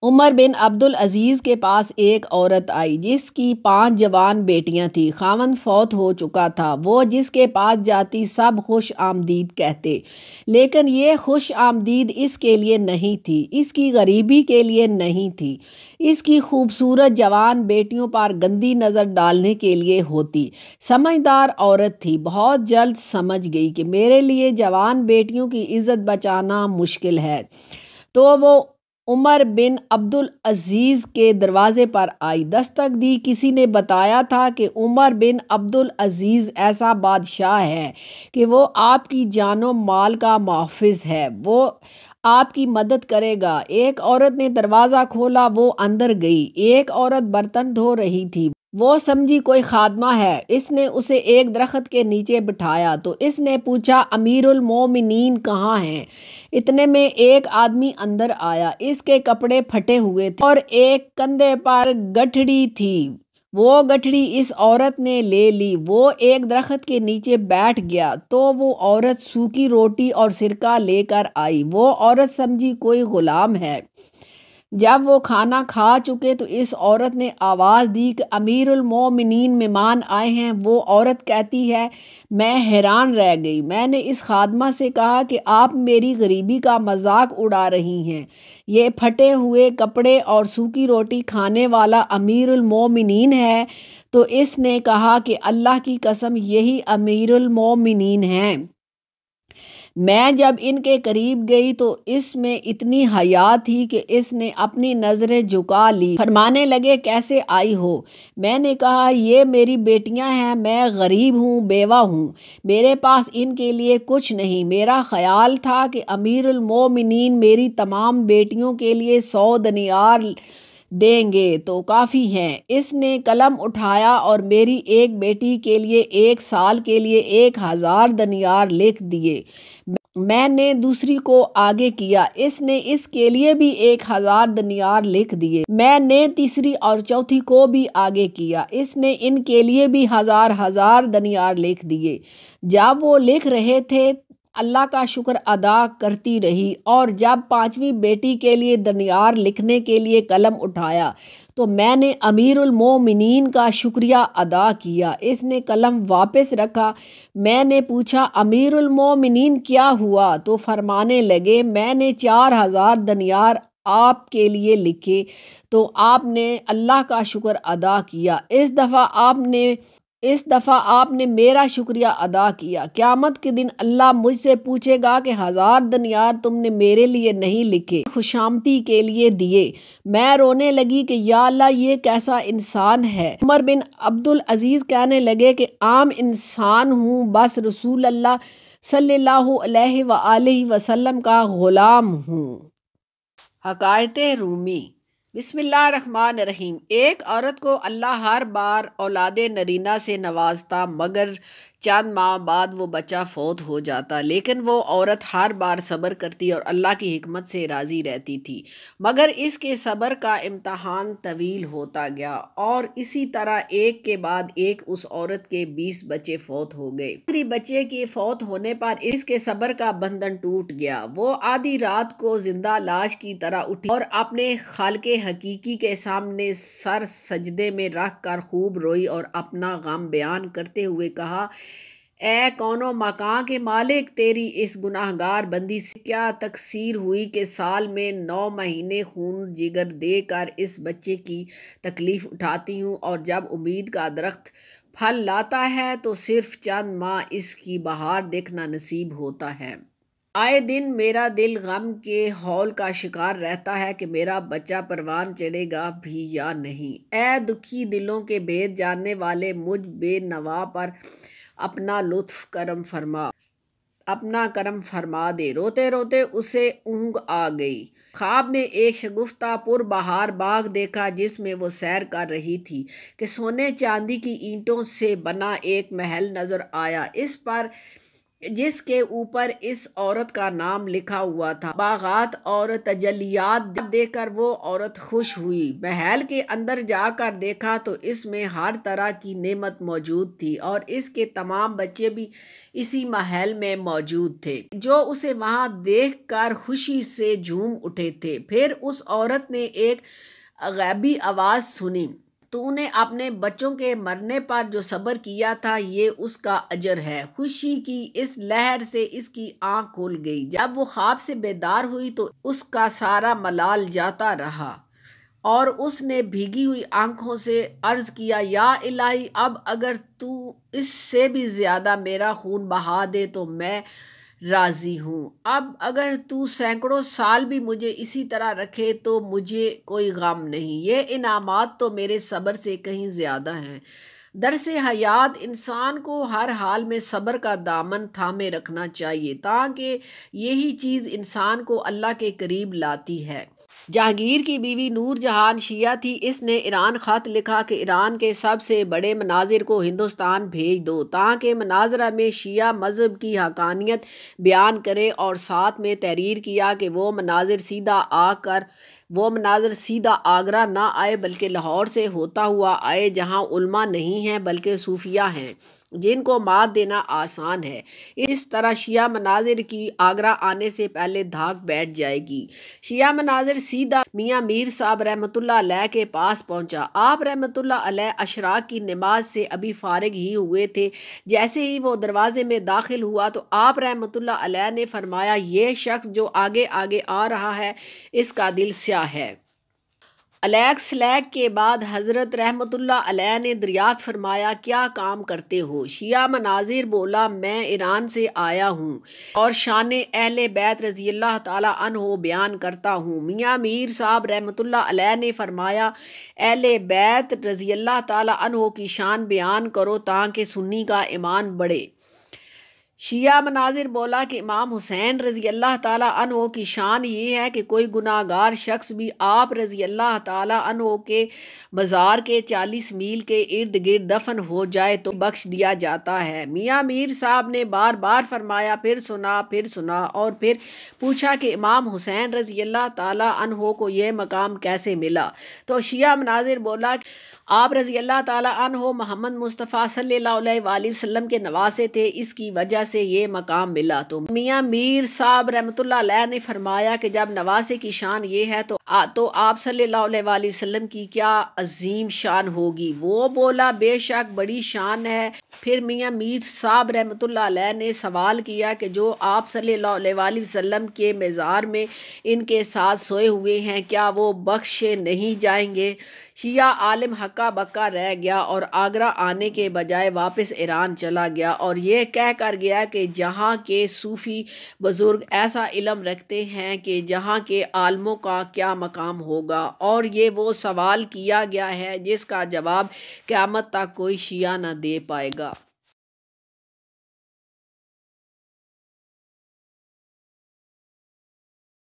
عمر بن عبدالعزیز کے پاس ایک عورت آئی جس کی 5 جوان بیٹیاں تھیں۔ خاوند فوت ہو چکا تھا۔ وہ جس کے پاس جاتی سب خوش آمدید کہتے، لیکن یہ خوش آمدید اس کے لیے نہیں تھی، اس کی غریبی کے لیے نہیں تھی، اس کی خوبصورت جوان بیٹیوں پر گندی نظر ڈالنے کے لیے ہوتی۔ سمجھدار عورت تھی، بہت جلد سمجھ گئی کہ میرے لیے جوان بیٹیوں کی عزت بچانا مشکل ہے، تو وہ عمر بن عبدالعزیز کے دروازے پر آئی، دستک دی۔ کسی نے بتایا تھا کہ عمر بن عبدالعزیز ایسا بادشاہ ہے کہ وہ آپ کی جان و مال کا محافظ ہے، وہ آپ کی مدد کرے گا۔ ایک عورت نے دروازہ کھولا، وہ اندر گئی۔ ایک عورت برتن دھو رہی تھی، وہ سمجھی کوئی خادمہ ہے۔ اس نے اسے ایک درخت کے نیچے بٹھایا تو اس نے پوچھا، امیر المومنین کہاں ہیں؟ اتنے میں ایک آدمی اندر آیا، اس کے کپڑے پھٹے ہوئے تھے اور ایک کندھے پر گٹھڑی تھی۔ وہ گٹھڑی اس عورت نے لے لی۔ وہ ایک درخت کے نیچے بیٹھ گیا تو وہ عورت سوکھی روٹی اور سرکہ لے کر آئی۔ وہ عورت سمجھی کوئی غلام ہے۔ جب وہ کھانا کھا چکے تو اس عورت نے آواز دی کہ امیر المومنین مہمان آئے ہیں۔ وہ عورت کہتی ہے، میں حیران رہ گئی۔ میں نے اس خادمہ سے کہا کہ آپ میری غریبی کا مذاق اڑا رہی ہیں، یہ پھٹے ہوئے کپڑے اور سوکھی روٹی کھانے والا امیر المومنین ہے؟ تو اس نے کہا کہ اللہ کی قسم یہی امیر المومنین ہیں۔ میں جب ان کے قریب گئی تو اس میں اتنی حیا تھی کہ اس نے اپنی نظریں جھکا لی۔ فرمانے لگے، کیسے آئی ہو؟ میں نے کہا، یہ میری بیٹیاں ہیں، میں غریب ہوں، بیوہ ہوں، میرے پاس ان کے لیے کچھ نہیں۔ میرا خیال تھا کہ امیر المومنین میری تمام بیٹیوں کے لیے 100 دینار دیں گے تو کافی ہیں۔ اس نے قلم اٹھایا اور میری ایک بیٹی کے لیے 1 سال کے لیے 1000 دینار لکھ دیے۔ میں نے دوسری کو آگے کیا، اس نے اس کے لیے بھی 1000 دینار لکھ دیے۔ میں نے تیسری اور چوتھی کو بھی آگے کیا، اس نے ان کے لیے بھی 1000 دینار لکھ دیے۔ جب وہ لکھ رہے تھے اللہ کا شکر ادا کرتی رہی، اور جب 5ویں بیٹی کے لیے دینار لکھنے کے لیے قلم اٹھایا تو میں نے امیر المومنین کا شکریہ ادا کیا۔ اس نے قلم واپس رکھا۔ میں نے پوچھا، امیر المومنین کیا ہوا؟ تو فرمانے لگے، میں نے 4000 دینار آپ کے لیے لکھے تو آپ نے اللہ کا شکر ادا کیا۔ اس دفعہ آپ نے میرا شکریہ ادا کیا۔ قیامت کے دن اللہ مجھ سے پوچھے گا کہ 1000 دینار تم نے میرے لیے نہیں لکھے، خوشامدی کے لیے دیے۔ میں رونے لگی کہ یا اللہ، یہ کیسا انسان ہے۔ عمر بن عبدالعزیز کہنے لگے کہ عام انسان ہوں، بس رسول اللہ صلی اللہ علیہ وآلہ وسلم کا غلام ہوں۔ حکایت رومی۔ بسم اللہ الرحمن الرحیم۔ ایک عورت کو اللہ ہر بار اولاد نرینہ سے نوازتا، مگر چند ماہ بعد وہ بچہ فوت ہو جاتا، لیکن وہ عورت ہر بار صبر کرتی اور اللہ کی حکمت سے راضی رہتی تھی، مگر اس کے صبر کا امتحان طویل ہوتا گیا، اور اسی طرح ایک کے بعد ایک اس عورت کے 20 بچے فوت ہو گئے۔ آخری بچے کے فوت ہونے پر اس کے صبر کا بندھن ٹوٹ گیا۔ وہ آدھی رات کو زندہ لاش کی طرح اٹھی اور اپنے خالق حقیقی کے سامنے سر سجدے میں رکھ کر خوب روئی اور اپنا غم بیان کرتے ہوئے کہا، اے کون و مکان کے مالک، تیری اس گناہگار بندی سے کیا تقصیر ہوئی کہ سال میں 9 مہینے خون جگر دے کر اس بچے کی تکلیف اٹھاتی ہوں، اور جب امید کا درخت پھل لاتا ہے تو صرف چند ماہ اس کی بہار دیکھنا نصیب ہوتا ہے۔ آئے دن میرا دل غم کے ہول کا شکار رہتا ہے کہ میرا بچہ پروان چڑھے گا بھی یا نہیں۔ اے دکھی دلوں کے بھید جاننے والے، مجھ بے نوا پر اپنا کرم فرما دے۔ روتے روتے اسے اونگ آ گئی۔ خواب میں ایک شگفتہ پر بہار باغ دیکھا جس میں وہ سیر کر رہی تھی کہ سونے چاندی کی اینٹوں سے بنا ایک محل نظر آیا۔ اس پر جس کے اوپر اس عورت کا نام لکھا ہوا تھا۔ باغات اور تجلیات دیکھ کر وہ عورت خوش ہوئی۔ محل کے اندر جا کر دیکھا تو اس میں ہر طرح کی نعمت موجود تھی اور اس کے تمام بچے بھی اسی محل میں موجود تھے جو اسے وہاں دیکھ کر خوشی سے جھوم اٹھے تھے۔ پھر اس عورت نے ایک غیبی آواز سنی، تو نے اپنے بچوں کے مرنے پر جو صبر کیا تھا یہ اس کا اجر ہے۔ خوشی کی اس لہر سے اس کی آنکھ کھل گئی۔ جب وہ خواب سے بیدار ہوئی تو اس کا سارا ملال جاتا رہا اور اس نے بھیگی ہوئی آنکھوں سے عرض کیا، یا الہی، اب اگر تو اس سے بھی زیادہ میرا خون بہا دے تو میں راضی ہوں۔ اب اگر تو سینکڑوں سال بھی مجھے اسی طرح رکھے تو مجھے کوئی غم نہیں۔ یہ انعامات تو میرے صبر سے کہیں زیادہ ہیں۔ درس حیات انسان کو ہر حال میں صبر کا دامن تھامے رکھنا چاہیے، تاکہ یہی چیز انسان کو اللہ کے قریب لاتی ہے۔ جہانگیر کی بیوی نور جہاں شیعہ تھی۔ اس نے ایران خط لکھا کہ ایران کے سب سے بڑے مناظر کو ہندوستان بھیج دو تاکہ مناظرہ میں شیعہ مذہب کی حقانیت بیان کرے، اور ساتھ میں تحریر کیا کہ وہ مناظر سیدھا آگرہ نہ آئے بلکہ لاہور سے ہوتا ہوا آئے، جہاں علماء نہیں ہیں بلکہ صوفیاء ہیں جن کو مات دینا آسان ہے۔ اس طرح شیعہ مناظر کی آگرہ آنے سے پہلے دھاک بیٹھ جائے گی۔ شیعہ مناظر سیدھا میاں میر صاحب رحمۃ اللہ علیہ کے پاس پہنچا۔ آپ رحمۃ اللہ علیہ عشراء کی نماز سے ابھی فارغ ہی ہوئے تھے۔ جیسے ہی وہ دروازے میں داخل ہوا تو آپ رحمۃ اللہ علیہ نے فرمایا، یہ شخص جو آگے آگے آ رہا ہے اس کا دل سیاہ ہے۔ علیک سلیک کے بعد حضرت رحمۃ اللہ علیہ نے دریافت فرمایا، کیا کام کرتے ہو؟ شیعہ مناظر بولا، میں ایران سے آیا ہوں اور شان اہل بیت رضی اللہ تعالیٰ عنہ بیان کرتا ہوں۔ میاں میر صاحب رحمۃ اللہ علیہ نے فرمایا، اہل بیت رضی اللہ تعالیٰ عنہ کی شان بیان کرو تاکہ سنی کا ایمان بڑھے۔ شیعہ مناظر بولا کہ امام حسین رضی اللہ تعالیٰ عنہ کی شان یہ ہے کہ کوئی گناہ گار شخص بھی آپ رضی اللہ تعالیٰ عنہ کے مزار کے 40 میل کے ارد گرد دفن ہو جائے تو بخش دیا جاتا ہے۔ میاں میر صاحب نے بار بار فرمایا، پھر سنا اور پھر پوچھا کہ امام حسین رضی اللہ تعالیٰ عنہ کو یہ مقام کیسے ملا؟ تو شیعہ مناظر بولا کہ آپ رضی اللہ تعالیٰ عنہ محمد مصطفیٰ صلی اللہ علیہ وآلہ وسلم کے نواسے تھے، اس کی وجہ سے یہ مقام ملا۔ تو میاں میر صاحب رحمۃ اللہ علیہ نے فرمایا کہ جب نواسے کی شان یہ ہے تو آپ صلی اللہ علیہ وآلہ وسلم کی کیا عظیم شان ہوگی؟ وہ بولا، بے شک بڑی شان ہے۔ پھر میاں میر صاحب رحمۃ اللہ علیہ نے سوال کیا کہ جو آپ صلی اللہ علیہ وآلہ وسلم کے مزار میں ان کے ساتھ سوئے ہوئے ہیں کیا وہ بخشے نہیں جائیں گے؟ شیعہ عالم ہکا بکا رہ گیا اور آگرہ آنے کے بجائے واپس ایران چلا گیا اور یہ کہہ کر گیا کہ جہاں کے صوفی بزرگ ایسا علم رکھتے ہیں کہ جہاں کے عالموں کا کیا مقام ہوگا، اور یہ وہ سوال کیا گیا ہے جس کا جواب قیامت تک کوئی شیعہ نہ دے پائے گا۔